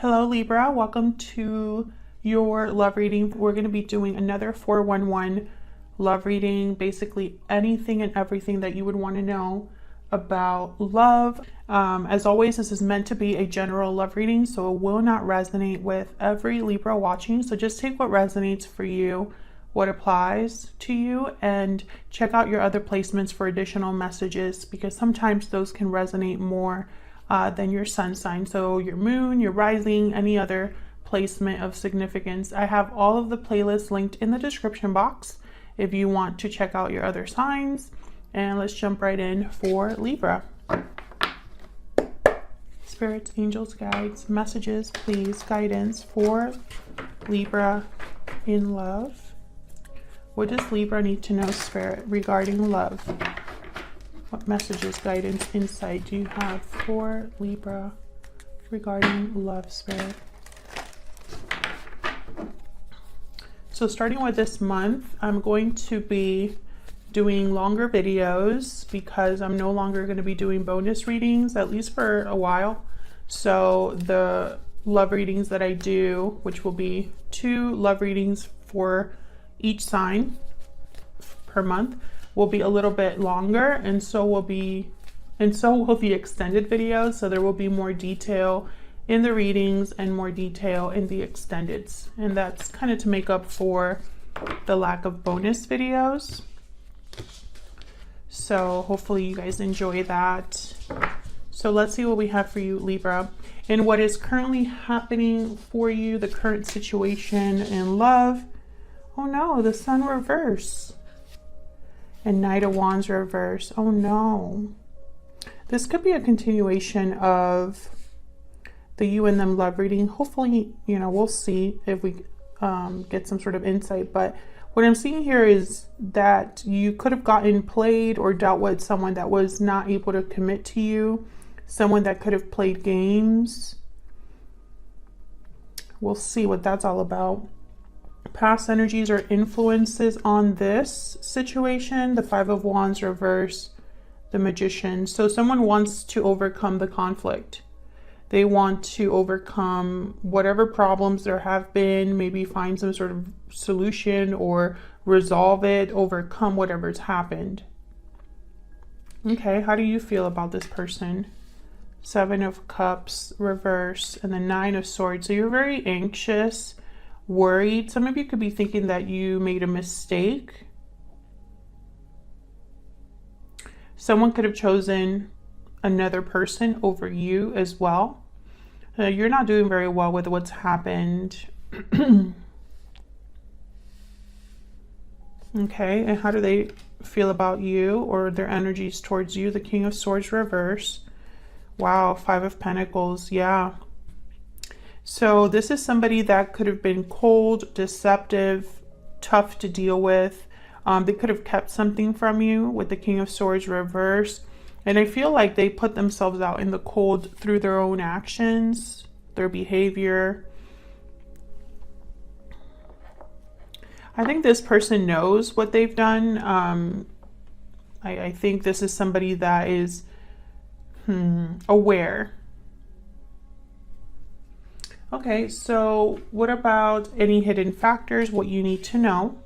Hello Libra, welcome to your love reading. We're going to be doing another 411 love reading, basically anything and everything that you would want to know about love. As always, this is meant to be a general love reading, so it will not resonate with every Libra watching. So just take what resonates for you, what applies to you, and check out your other placements for additional messages, because sometimes those can resonate more than your sun sign. So your moon, your rising, any other placement of significance. I have all of the playlists linked in the description box if you want to check out your other signs. And let's jump right in for Libra. Spirits, angels, guides, messages, please, guidance for Libra in love. What does Libra need to know, Spirit, regarding love? What messages, guidance, insight do you have for Libra regarding love, Spirit? So starting with this month, I'm going to be doing longer videos because I'm no longer going to be doing bonus readings, at least for a while. So the love readings that I do, which will be 2 love readings for each sign per month, will be a little bit longer, and so will the extended videos. So there will be more detail in the readings and more detail in the extendeds, and that's kind of to make up for the lack of bonus videos. So hopefully you guys enjoy that. So let's see what we have for you, Libra, and what is currently happening for you, the current situation in love. Oh no, the Sun reverse. And Knight of Wands reverse. Oh no. This could be a continuation of the you and them love reading. Hopefully, you know, we'll see if we get some sort of insight. But what I'm seeing here is that you could have gotten played or dealt with someone that was not able to commit to you. Someone that could have played games. We'll see what that's all about. Past energies or influences on this situation. The 5 of Wands reverse, the Magician. So someone wants to overcome the conflict. They want to overcome whatever problems there have been, maybe find some sort of solution or resolve it, overcome whatever's happened. Okay, how do you feel about this person? 7 of Cups reverse and the 9 of Swords. So you're very anxious, worried. Some of you could be thinking that you made a mistake. Someone could have chosen another person over you as well. You're not doing very well with what's happened. Okay, and how do they feel about you or their energies towards you? The King of Swords reverse. Wow, 5 of Pentacles, yeah. So this is somebody that could have been cold, deceptive, tough to deal with. They could have kept something from you with the King of Swords reverse. And I feel like they put themselves out in the cold through their own actions, their behavior. I think this person knows what they've done. I think this is somebody that is aware. Okay, so what about any hidden factors, what you need to know?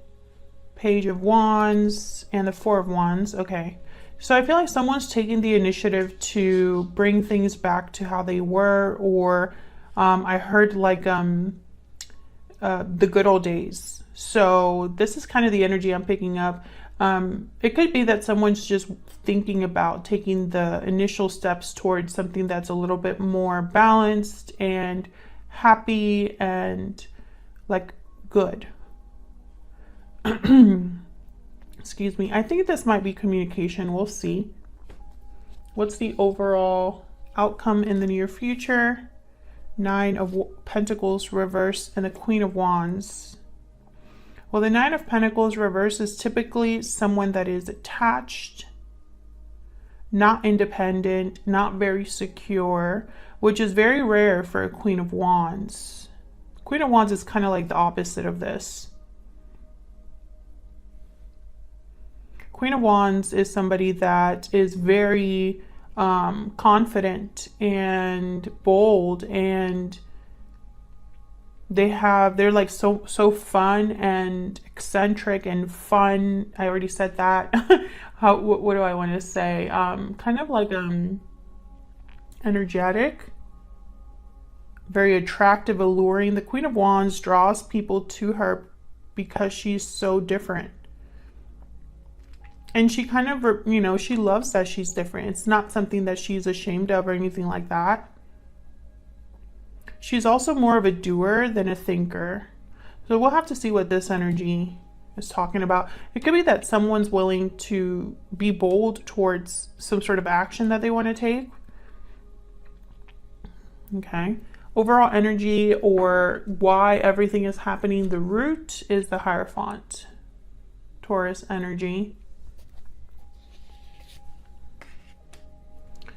Page of Wands and the 4 of Wands. Okay, so I feel like someone's taking the initiative to bring things back to how they were, or I heard like the good old days. So this is kind of the energy I'm picking up. It could be that someone's just thinking about taking the initial steps towards something that's a little bit more balanced and happy and like good. Excuse me. I think this might be communication. We'll see. What's the overall outcome in the near future? 9 of Pentacles reverse and the Queen of Wands. Well, the 9 of Pentacles reverse is typically someone that is attached, not independent, not very secure, which is very rare for a Queen of Wands. Queen of Wands is kind of like the opposite of this. Queen of Wands is somebody that is very confident and bold and They're like so fun and eccentric and fun. I already said that. What do I want to say? Kind of like energetic, very attractive, alluring. The Queen of Wands draws people to her because she's so different. And she kind of, you know, she loves that she's different. It's not something that she's ashamed of or anything like that. She's also more of a doer than a thinker. So we'll have to see what this energy is talking about. It could be that someone's willing to be bold towards some sort of action that they want to take. Okay. Overall energy, or why everything is happening, the root is the Hierophant. Taurus energy.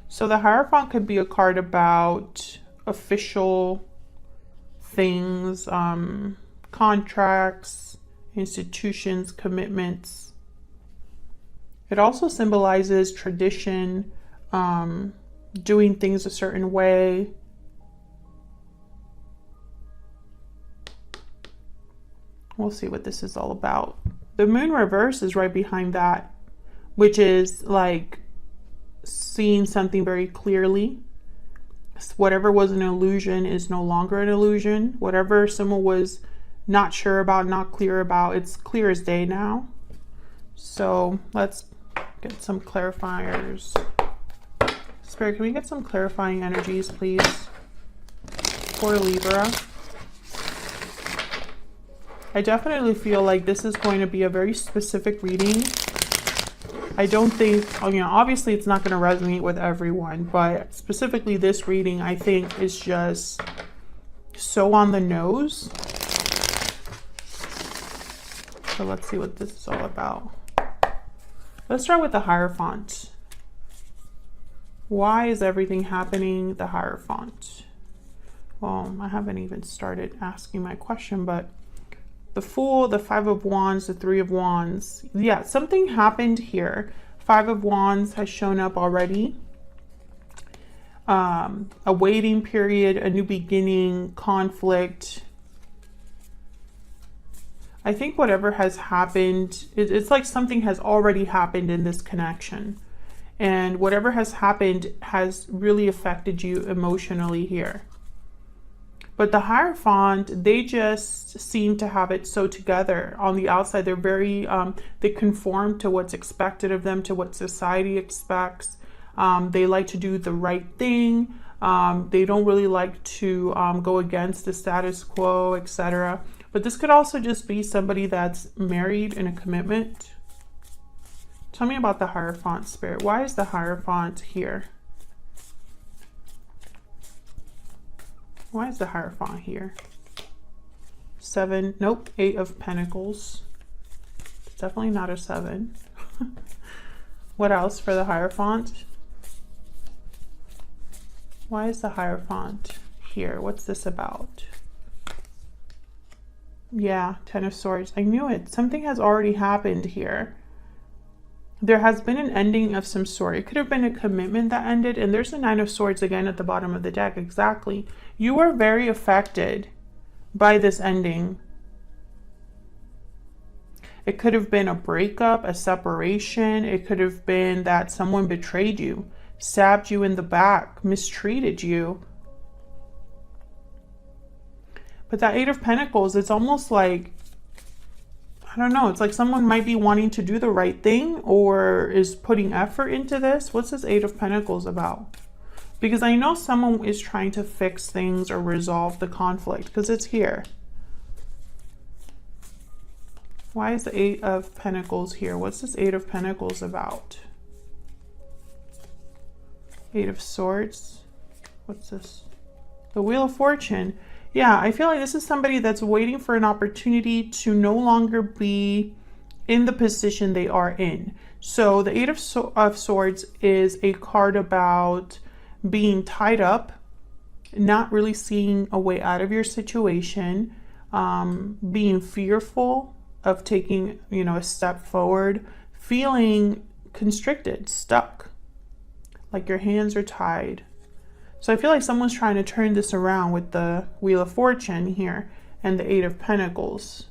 So the Hierophant could be a card about official things, contracts, institutions, commitments. It also symbolizes tradition, doing things a certain way. We'll see what this is all about. The moon reverse is right behind that, which is like seeing something very clearly. Whatever was an illusion is no longer an illusion. Whatever someone was not sure about, not clear about, it's clear as day now. So let's get some clarifiers. Spirit, can we get some clarifying energies, please, for Libra? I definitely feel like this is going to be a very specific reading. I don't think, you know, obviously it's not going to resonate with everyone, but specifically this reading, I think, is just so on the nose. So let's see what this is all about. Let's start with the Hierophant. Why is everything happening? The Hierophant. Well, I haven't even started asking my question, but the Fool, the Five of Wands, the Three of Wands. Yeah, something happened here. Five of Wands has shown up already. A waiting period, a new beginning, conflict. I think whatever has happened, it's like something has already happened in this connection. And whatever has happened has really affected you emotionally here. But the Hierophant, they just seem to have it so together. On the outside, they're very, they conform to what's expected of them, to what society expects. They like to do the right thing. They don't really like to go against the status quo, etc. But this could also just be somebody that's married in a commitment. Tell me about the Hierophant, Spirit. Why is the Hierophant here? Why is the Hierophant here? Seven, nope, Eight of Pentacles. It's definitely not a seven. What else for the Hierophant? Why is the Hierophant here? What's this about? Yeah, Ten of Swords. I knew it. Something has already happened here. There has been an ending of some sort. It could have been a commitment that ended. And there's the Nine of Swords again at the bottom of the deck. Exactly. You were very affected by this ending. It could have been a breakup, a separation. It could have been that someone betrayed you, stabbed you in the back, mistreated you. But that Eight of Pentacles, it's almost like, I don't know, it's like someone might be wanting to do the right thing or is putting effort into this. What's this Eight of Pentacles about? Because I know someone is trying to fix things or resolve the conflict, because it's here. Why is the Eight of Pentacles here? What's this Eight of Pentacles about? Eight of Swords. What's this? The Wheel of Fortune. Yeah, I feel like this is somebody that's waiting for an opportunity to no longer be in the position they are in. So the Eight of Swords is a card about being tied up, not really seeing a way out of your situation, being fearful of taking, you know, a step forward, feeling constricted, stuck, like your hands are tied. So I feel like someone's trying to turn this around with the Wheel of Fortune here and the Eight of Pentacles.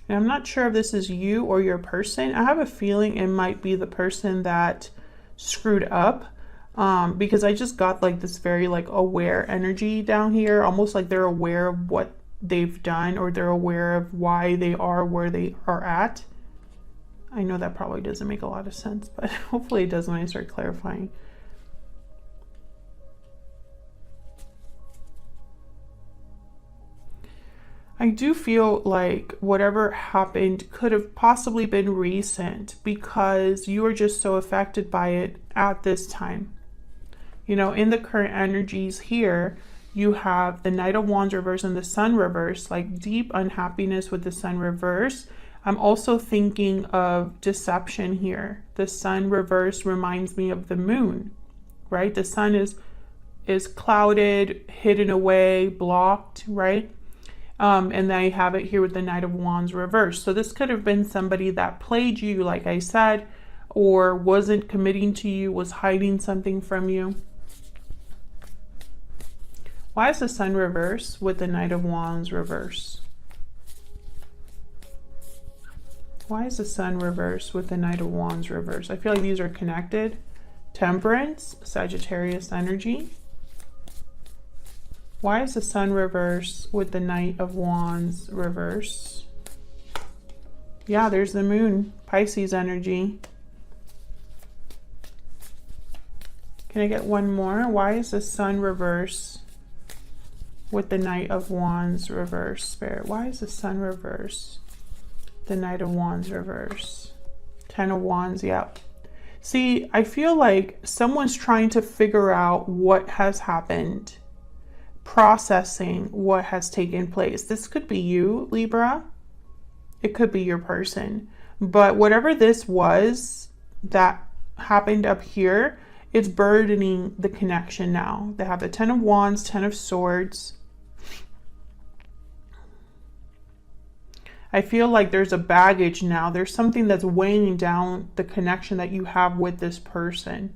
And I'm not sure if this is you or your person. I have a feeling it might be the person that screwed up, because I just got like this very like aware energy down here, almost like they're aware of what they've done, or they're aware of why they are where they are at. I know that probably doesn't make a lot of sense, but hopefully it does when I start clarifying. I do feel like whatever happened could have possibly been recent, because you are just so affected by it at this time. You know, in the current energies here, you have the Knight of Wands reverse and the Sun reverse, like deep unhappiness with the Sun reverse. I'm also thinking of deception here. The Sun reverse reminds me of the Moon, right? The Sun is clouded, hidden away, blocked, right? And then I have it here with the Knight of Wands reverse. So this could have been somebody that played you, like I said, or wasn't committing to you, was hiding something from you. Why is the Sun reverse with the Knight of Wands reverse? Why is the Sun reverse with the Knight of Wands reverse? I feel like these are connected. Temperance, Sagittarius energy. Why is the Sun reverse with the Knight of Wands reverse? Yeah, there's the Moon, Pisces energy. Can I get one more? Why is the Sun reverse with the Knight of Wands reverse, Spirit? Why is the Sun reverse? The Knight of Wands reverse. Ten of Wands, yeah. See, I feel like someone's trying to figure out what has happened, processing what has taken place. This could be you, Libra. It could be your person. But whatever this was that happened up here, it's burdening the connection now. They have the Ten of Wands, Ten of Swords. I feel like there's a baggage now. There's something that's weighing down the connection that you have with this person.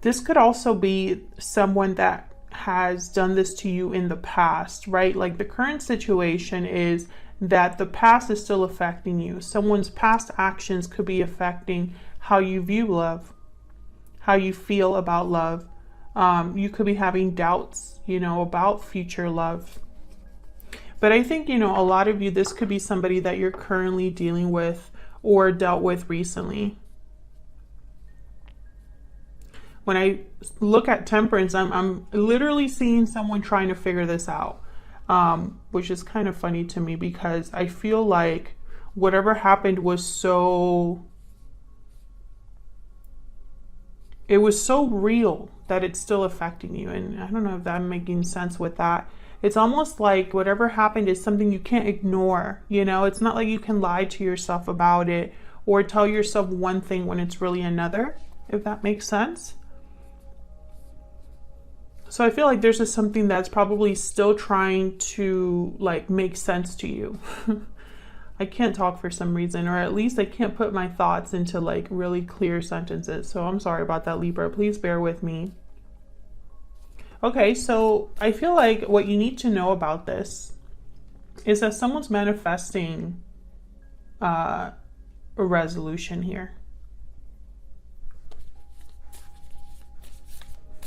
This could also be someone that has done this to you in the past, right? Like the current situation is that the past is still affecting you. Someone's past actions could be affecting how you view love, how you feel about love. You could be having doubts, you know, about future love. But I think, you know, a lot of you, this could be somebody that you're currently dealing with or dealt with recently. When I look at Temperance, I'm literally seeing someone trying to figure this out, which is kind of funny to me, because I feel like whatever happened was so, it was so real that it's still affecting you. And I don't know if I'm making sense with that. It's almost like whatever happened is something you can't ignore, you know? It's not like you can lie to yourself about it or tell yourself one thing when it's really another, if that makes sense. So I feel like there's just something that's probably still trying to like make sense to you. I can't talk for some reason, or at least I can't put my thoughts into like really clear sentences. So I'm sorry about that, Libra. Please bear with me. Okay, so I feel like what you need to know about this is that someone's manifesting a resolution here.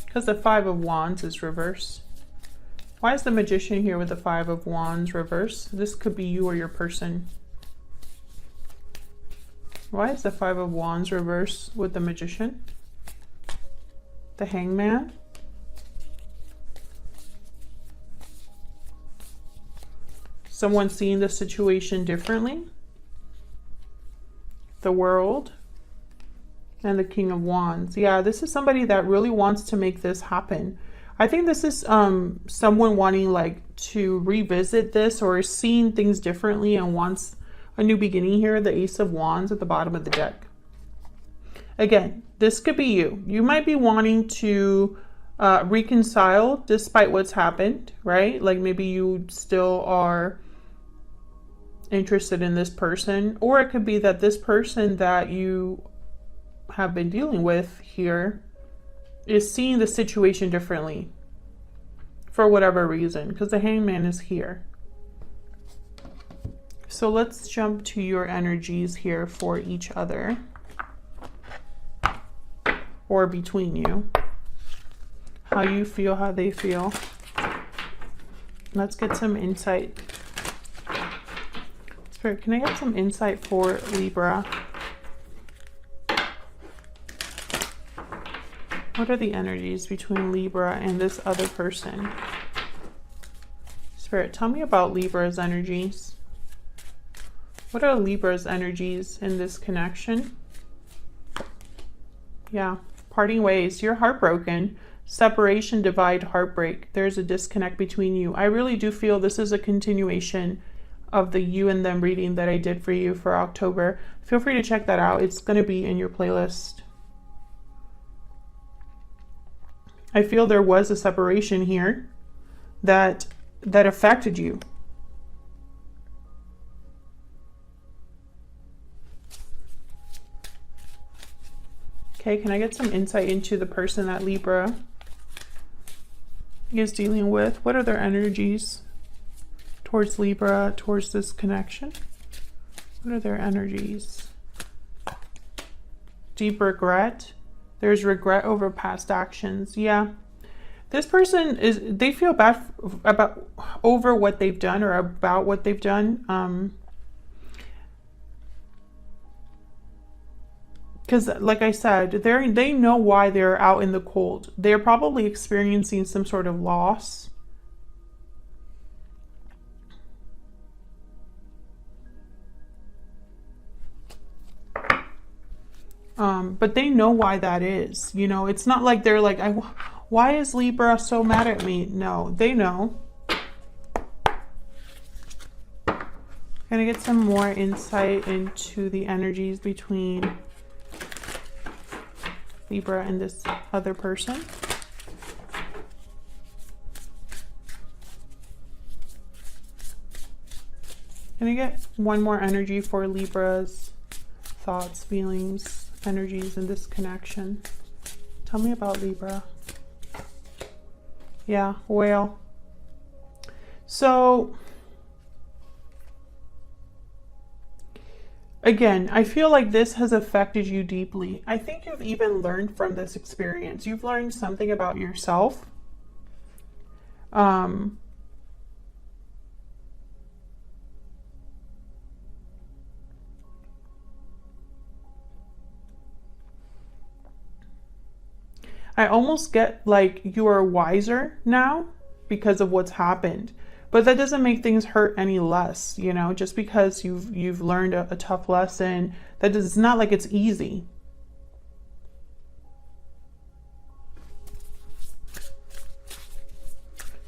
Because the Five of Wands is reverse. Why is the Magician here with the Five of Wands reverse? This could be you or your person. Why is the Five of Wands reverse with the Magician? The Hangman. Someone seeing the situation differently. The World. And the King of Wands. Yeah, this is somebody that really wants to make this happen. I think this is someone wanting like to revisit this or seeing things differently and wants a new beginning here. The Ace of Wands at the bottom of the deck. Again, this could be you. You might be wanting to reconcile despite what's happened, right? Like maybe you still are interested in this person, or it could be that this person that you have been dealing with here is seeing the situation differently for whatever reason, because the Hangman is here. So let's jump to your energies here for each other, or between you. How you feel, how they feel. Let's get some insight. Spirit, can I get some insight for Libra? What are the energies between Libra and this other person? Spirit, tell me about Libra's energies. What are Libra's energies in this connection? Yeah, parting ways. You're heartbroken. Separation, divide, heartbreak. There's a disconnect between you. I really do feel this is a continuation of the you and them reading that I did for you for October. Feel free to check that out. It's going to be in your playlist. I feel there was a separation here that affected you. Okay, can I get some insight into the person that Libra is dealing with? What are their energies towards Libra, towards this connection? What are their energies? Deep regret. There's regret over past actions. Yeah. This person they feel bad over what they've done, or about what they've done. Because like I said, they know why they're out in the cold. They're probably experiencing some sort of loss. But they know why that is. You know, it's not like they're like, why is Libra so mad at me? No, they know. Can I get some more insight into the energies between Libra and this other person? Can I get one more energy for Libra's thoughts, feelings, energies in this connection? Tell me about Libra. Yeah, whale. So again, I feel like this has affected you deeply. I think you've even learned from this experience. You've learned something about yourself. I almost get like you are wiser now because of what's happened. But that doesn't make things hurt any less, you know, just because you've learned a tough lesson. It's not like it's easy.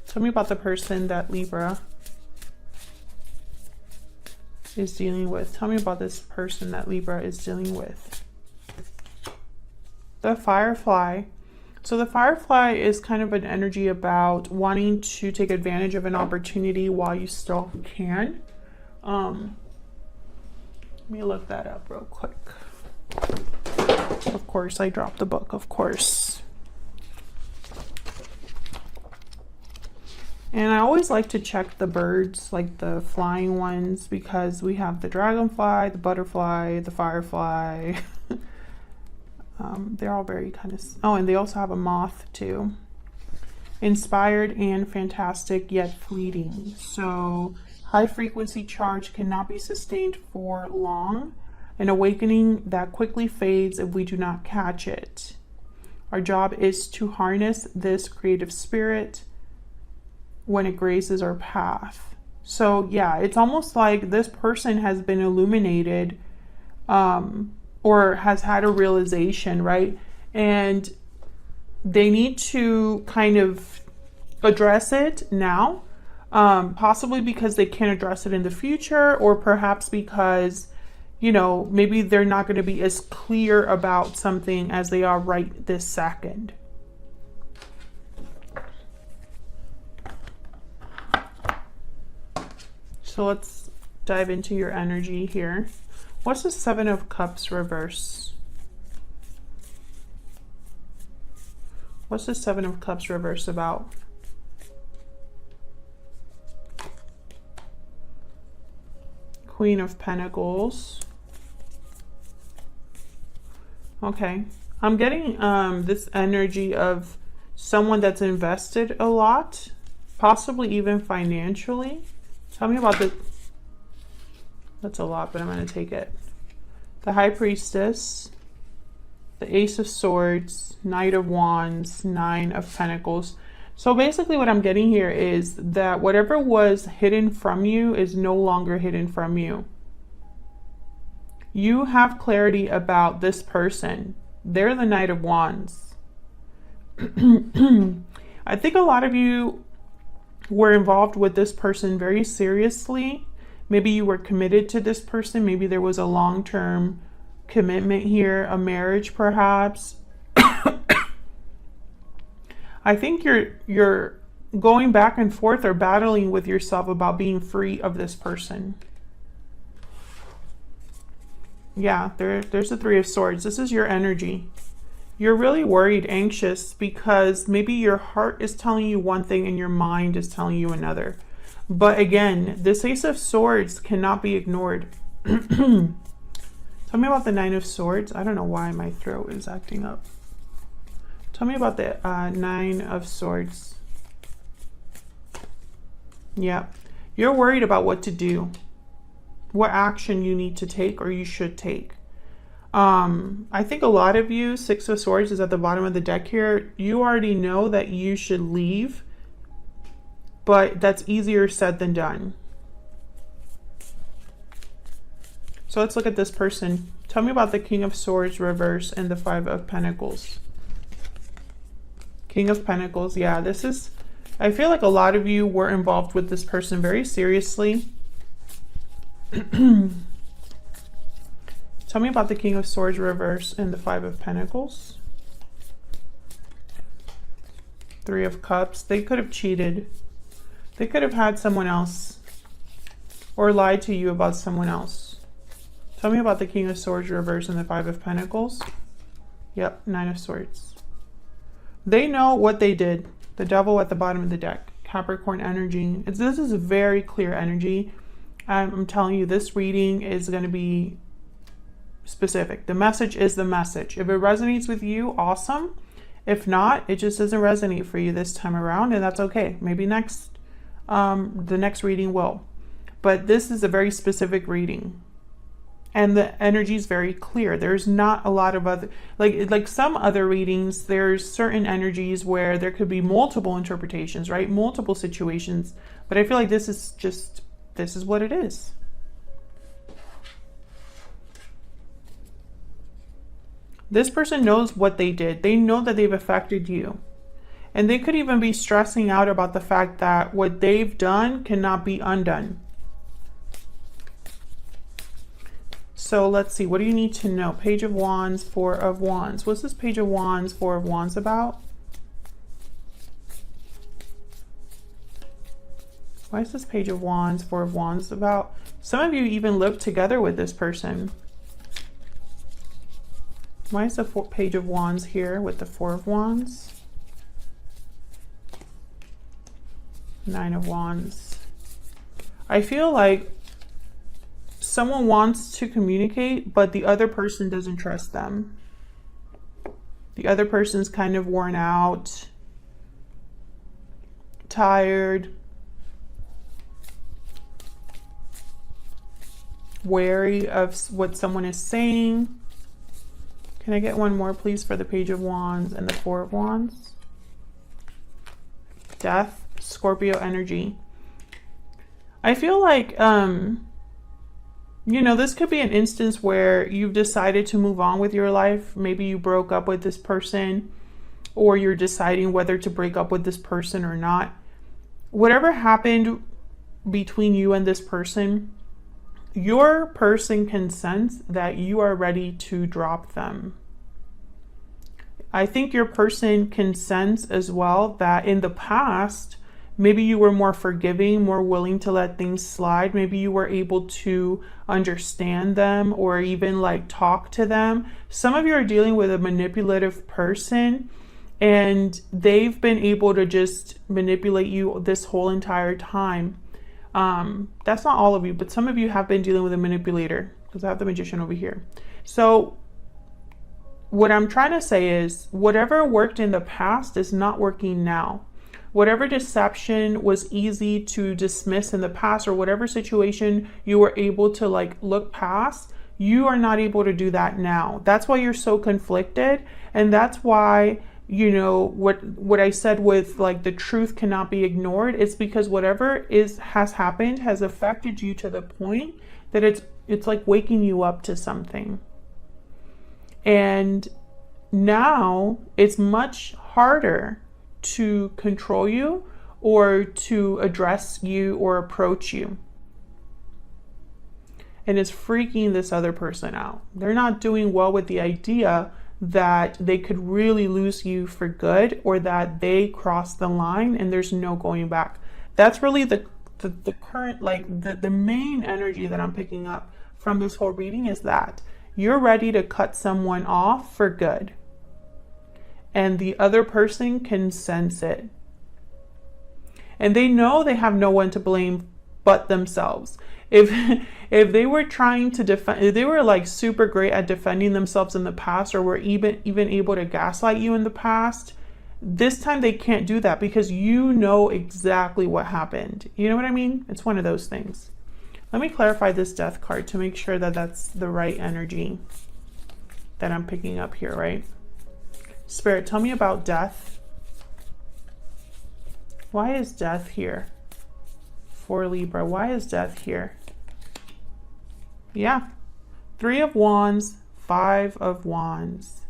Tell me about the person that Libra is dealing with. Tell me about this person that Libra is dealing with. The Firefly. So the Firefly is kind of an energy about wanting to take advantage of an opportunity while you still can. Let me look that up real quick. Of course, I dropped the book, of course. And I always like to check the birds, like the flying ones, because we have the dragonfly, the butterfly, the firefly. They're all very kind of... Oh, and they also have a moth too. Inspired and fantastic, yet fleeting. So high frequency charge cannot be sustained for long. An awakening that quickly fades if we do not catch it. Our job is to harness this creative spirit when it graces our path. So yeah, it's almost like this person has been illuminated, or has had a realization, right? And they need to kind of address it now, possibly because they can't address it in the future, or perhaps because, you know, maybe they're not going to be as clear about something as they are right this second. So let's dive into your energy here. What's the Seven of Cups reverse? What's the Seven of Cups reverse about? Queen of Pentacles. Okay. I'm getting this energy of someone that's invested a lot, possibly even financially. Tell me about the... That's a lot, but I'm going to take it. The High Priestess, the Ace of Swords, Knight of Wands, Nine of Pentacles. So basically what I'm getting here is that whatever was hidden from you is no longer hidden from you. You have clarity about this person. They're the Knight of Wands. I think a lot of you were involved with this person very seriously. Maybe you were committed to this person. Maybe there was a long-term commitment here, a marriage perhaps. I think you're going back and forth or battling with yourself about being free of this person. Yeah, there's the Three of Swords. This is your energy. You're really worried, anxious, because maybe your heart is telling you one thing and your mind is telling you another. But again, this Ace of Swords cannot be ignored. Tell me about the Nine of Swords. I don't know why my throat is acting up. Tell me about the Nine of Swords. Yeah, you're worried about what to do, what action you need to take or you should take. I think a lot of you, Six of Swords is at the bottom of the deck here. You already know that you should leave, but that's easier said than done. So let's look at this person. Tell me about the King of Swords reverse and the Five of Pentacles. King of Pentacles. Yeah, this is, I feel like a lot of you were involved with this person very seriously. Tell me about the King of Swords reverse and the Five of Pentacles. Three of Cups. They could have cheated. They could have had someone else or lied to you about someone else. Tell me about the King of Swords reverse and the Five of Pentacles. Yep, Nine of Swords. They know what they did. The Devil at the bottom of the deck. Capricorn energy. This is a very clear energy. I'm telling you, this reading is going to be specific. The message is the message. If it resonates with you, awesome. If not, it just doesn't resonate for you this time around, and that's okay. Maybe the next reading will. But this is a very specific reading. And the energy is very clear. There's not a lot of other, like some other readings, there's certain energies where there could be multiple interpretations, right? Multiple situations. But I feel like this is what it is. This person knows what they did. They know that they've affected you. And they could even be stressing out about the fact that what they've done cannot be undone. So let's see, what do you need to know? Page of Wands, Four of Wands. What's this Page of Wands, Four of Wands about? Why is this Page of Wands, Four of Wands about? Some of you even live together with this person. Why is the Page of Wands here with the Four of Wands? Nine of Wands. I feel like someone wants to communicate, but the other person doesn't trust them. The other person's kind of worn out, tired, wary of what someone is saying. Can I get one more, please, for the Page of Wands and the Four of Wands? Death, Scorpio energy. I feel like, you know, this could be an instance where you've decided to move on with your life. Maybe you broke up with this person, or you're deciding whether to break up with this person or not. Whatever happened between you and this person, your person can sense that you are ready to drop them. I think your person can sense as well that in the past, Maybe you were more forgiving, more willing to let things slide. Maybe you were able to understand them or even like talk to them. Some of you are dealing with a manipulative person and they've been able to just manipulate you this whole entire time. That's not all of you, but some of you have been dealing with a manipulator, because I have the Magician over here. So what I'm trying to say is whatever worked in the past is not working now. Whatever deception was easy to dismiss in the past, or whatever situation you were able to like look past, you are not able to do that now. That's why you're so conflicted. And that's why, you know, what I said with like the truth cannot be ignored. It's because whatever has happened has affected you to the point that it's like waking you up to something. And now it's much harder to control you or to address you or approach you. And it's freaking this other person out. They're not doing well with the idea that they could really lose you for good, or that they crossed the line and there's no going back. That's really the current, like the main energy that I'm picking up from this whole reading is that you're ready to cut someone off for good. And the other person can sense it. And they know they have no one to blame but themselves. If they were trying to defend, if they were like super great at defending themselves in the past, or were even able to gaslight you in the past, this time they can't do that because you know exactly what happened. You know what I mean? It's one of those things. Let me clarify this Death card to make sure that that's the right energy that I'm picking up here, right? Spirit, tell me about death. Why is death here for Libra? Why is death here? Yeah. 3 of Wands, 5 of Wands.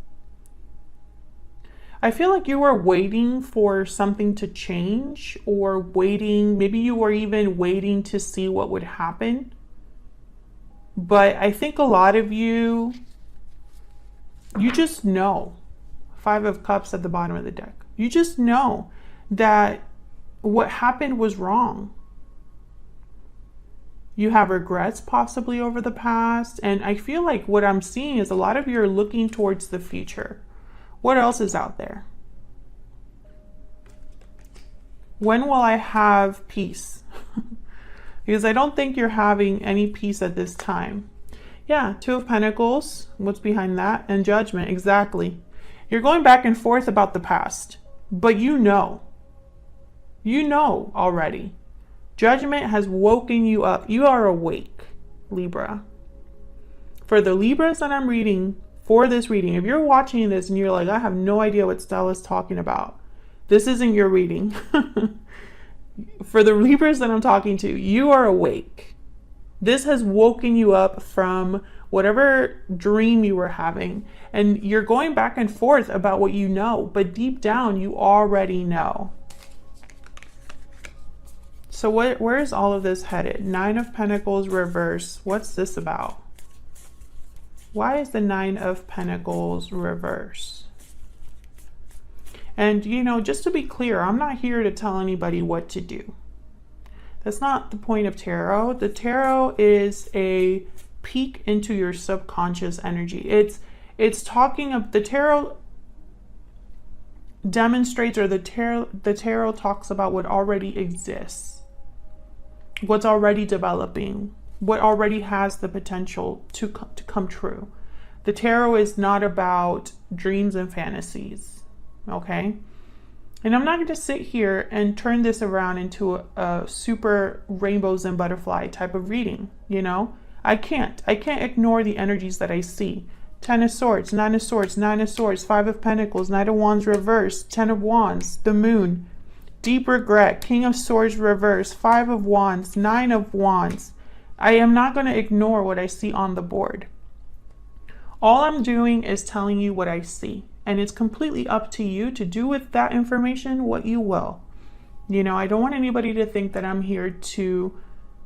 I feel like you were waiting for something to change, or waiting, maybe you were even waiting to see what would happen. But I think a lot of you just know. 5 of Cups at the bottom of the deck. You just know that what happened was wrong. You have regrets possibly over the past. And I feel like what I'm seeing is a lot of you are looking towards the future. What else is out there? When will I have peace? Because I don't think you're having any peace at this time. Yeah, 2 of Pentacles. What's behind that? And Judgment, exactly. You're going back and forth about the past, but you know already. Judgment has woken you up. You are awake, Libra. For the Libras that I'm reading, for this reading, if you're watching this and you're like, I have no idea what Stella's talking about, this isn't your reading. For the Libras that I'm talking to, you are awake. This has woken you up from whatever dream you were having, and you're going back and forth about what you know, but deep down you already know. So where is all of this headed? 9 of Pentacles reverse. What's this about? Why is the 9 of Pentacles reverse? And, you know, just to be clear, I'm not here to tell anybody what to do. That's not the point of tarot. The tarot is a peek into your subconscious energy. It's talking of the tarot demonstrates, or the tarot talks about what already exists. What's already developing, what already has the potential to come true. The tarot is not about dreams and fantasies, okay? And I'm not going to sit here and turn this around into a super rainbows and butterfly type of reading, you know? I can't ignore the energies that I see. 10 of Swords, 9 of Swords, 9 of Swords, 5 of Pentacles, 9 of Wands reverse, 10 of Wands, the Moon. Deep regret, King of Swords reverse, 5 of Wands, 9 of Wands. I am not going to ignore what I see on the board. All I'm doing is telling you what I see. And it's completely up to you to do with that information what you will. You know, I don't want anybody to think that I'm here to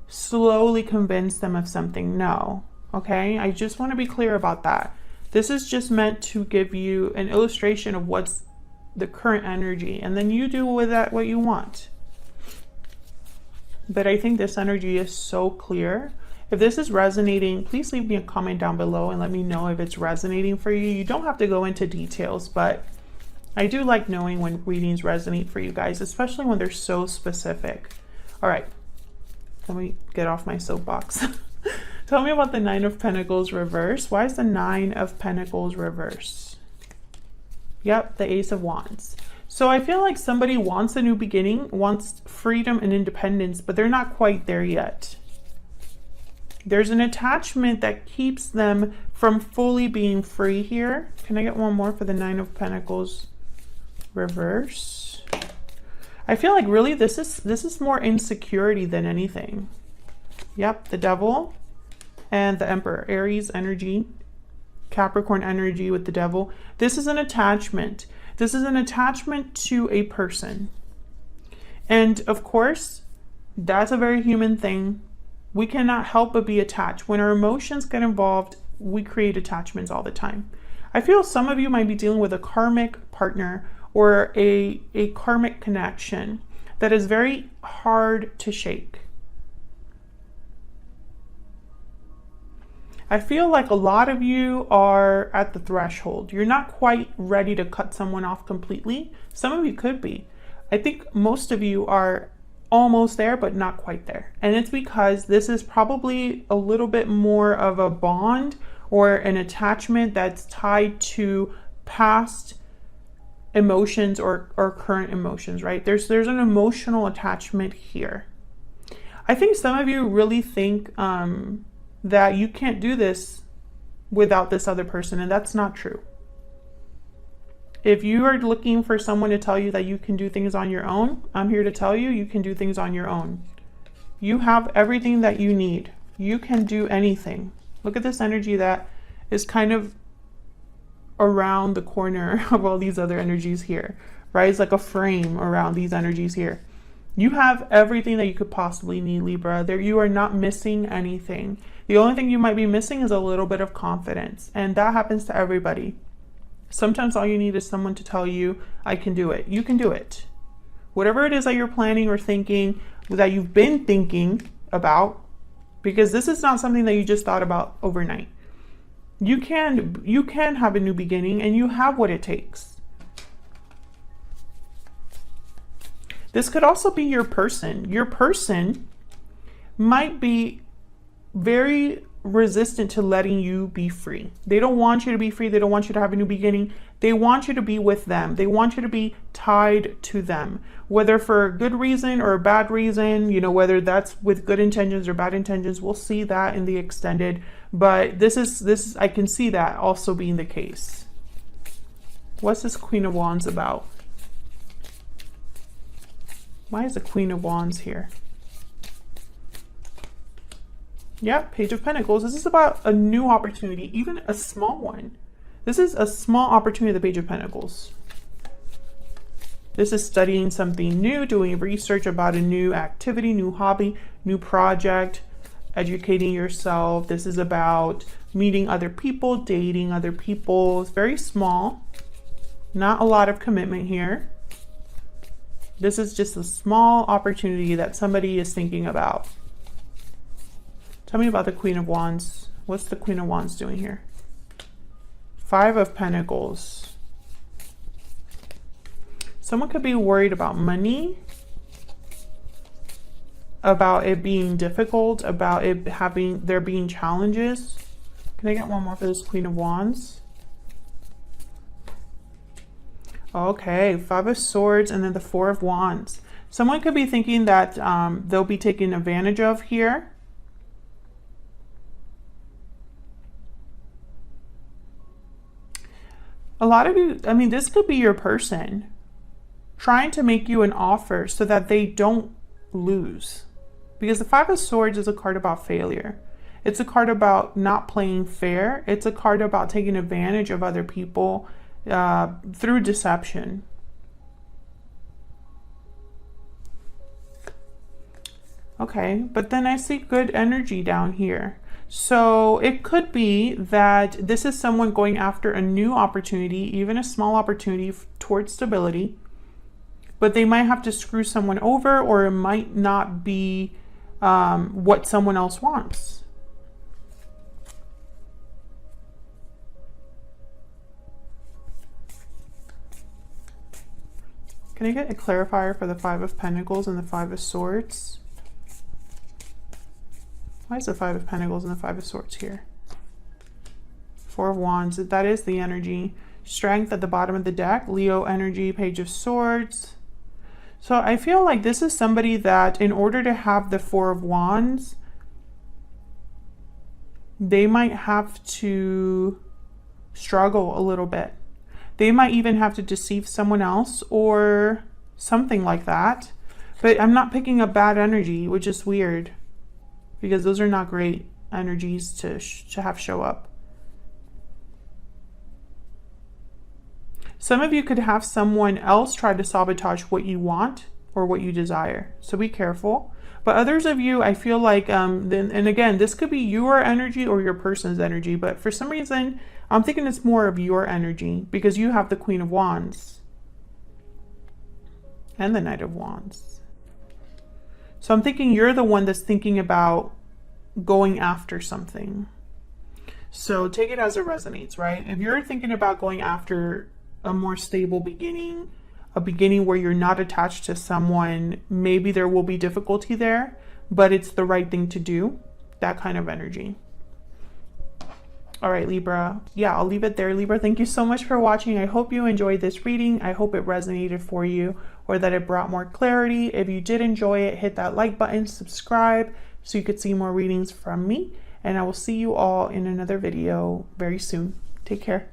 slowly convince them of something. No. Okay? I just want to be clear about that. This is just meant to give you an illustration of what's the current energy, and then you do with that what you want. but I think this energy is so clear. If this is resonating, please leave me a comment down below and let me know if it's resonating for you. You don't have to go into details, but I do like knowing when readings resonate for you guys, especially when they're so specific. All right, let me get off my soapbox. Tell me about the Nine of Pentacles reverse. Why is the Nine of Pentacles reverse? Yep, the Ace of Wands. So I feel like somebody wants a new beginning, wants freedom and independence, but they're not quite there yet. There's an attachment that keeps them from fully being free here. Can I get one more for the Nine of Pentacles reverse? I feel like really this is more insecurity than anything. Yep, the Devil and the Emperor. Aries energy, Capricorn energy with the Devil. This is an attachment. This is an attachment to a person. And of course, that's a very human thing. We cannot help but be attached. When our emotions get involved, we create attachments all the time. I feel some of you might be dealing with a karmic partner or a karmic connection that is very hard to shake. I feel like a lot of you are at the threshold. You're not quite ready to cut someone off completely. Some of you could be. I think most of you are almost there, but not quite there. And it's because this is probably a little bit more of a bond or an attachment that's tied to past emotions or current emotions, right? There's an emotional attachment here. I think some of you really think that you can't do this without this other person, and that's not true. If you are looking for someone to tell you that you can do things on your own, I'm here to tell you, you can do things on your own. You have everything that you need. You can do anything. Look at this energy that is kind of around the corner of all these other energies here, right? It's like a frame around these energies here. You have everything that you could possibly need, Libra. You are not missing anything. The only thing you might be missing is a little bit of confidence, and that happens to everybody. Sometimes all you need is someone to tell you, I can do it. You can do it. Whatever it is that you're planning or thinking, that you've been thinking about, because this is not something that you just thought about overnight. You can have a new beginning, and you have what it takes. This could also be your person. Your person might be very resistant to letting you be free. They don't want you to be free. They don't want you to have a new beginning. They want you to be with them. They want you to be tied to them, whether for a good reason or a bad reason, you know, whether that's with good intentions or bad intentions. We'll see that in the extended, but this is I can see that also being the case. What's this Queen of Wands about? Why is the Queen of Wands here? Yeah, Page of Pentacles. This is about a new opportunity, even a small one. This is a small opportunity, the Page of Pentacles. This is studying something new, doing research about a new activity, new hobby, new project, educating yourself. This is about meeting other people, dating other people. It's very small. Not a lot of commitment here. This is just a small opportunity that somebody is thinking about. Tell me about the Queen of Wands. What's the Queen of Wands doing here? Five of Pentacles. Someone could be worried about money, about it being difficult, about it there being challenges. Can I get one more for this Queen of Wands? Okay, Five of Swords and then the Four of Wands. Someone could be thinking that they'll be taken advantage of here. A lot of you, I mean, this could be your person trying to make you an offer so that they don't lose. Because the Five of Swords is a card about failure. It's a card about not playing fair. It's a card about taking advantage of other people through deception. Okay, but then I see good energy down here. So it could be that this is someone going after a new opportunity, even a small opportunity towards stability. but they might have to screw someone over, or it might not be what someone else wants. Can I get a clarifier for the Five of Pentacles and the Five of Swords? Why is the Five of Pentacles and the Five of Swords here? Four of Wands, that is the energy. Strength at the bottom of the deck, Leo energy, Page of Swords. So I feel like this is somebody that in order to have the Four of Wands, they might have to struggle a little bit. They might even have to deceive someone else or something like that. But I'm not picking up bad energy, which is weird, because those are not great energies to have show up. Some of you could have someone else try to sabotage what you want or what you desire. So be careful. But others of you, I feel like, and again, this could be your energy or your person's energy. But for some reason, I'm thinking it's more of your energy because you have the Queen of Wands and the Knight of Wands. So I'm thinking you're the one that's thinking about going after something. So take it as it resonates, right? If you're thinking about going after a more stable beginning, a beginning where you're not attached to someone, maybe there will be difficulty there, but it's the right thing to do, that kind of energy. All right, Libra. Yeah, I'll leave it there. Libra, thank you so much for watching. I hope you enjoyed this reading. I hope it resonated for you or that it brought more clarity. If you did enjoy it, hit that like button, subscribe so you could see more readings from me. And I will see you all in another video very soon. Take care.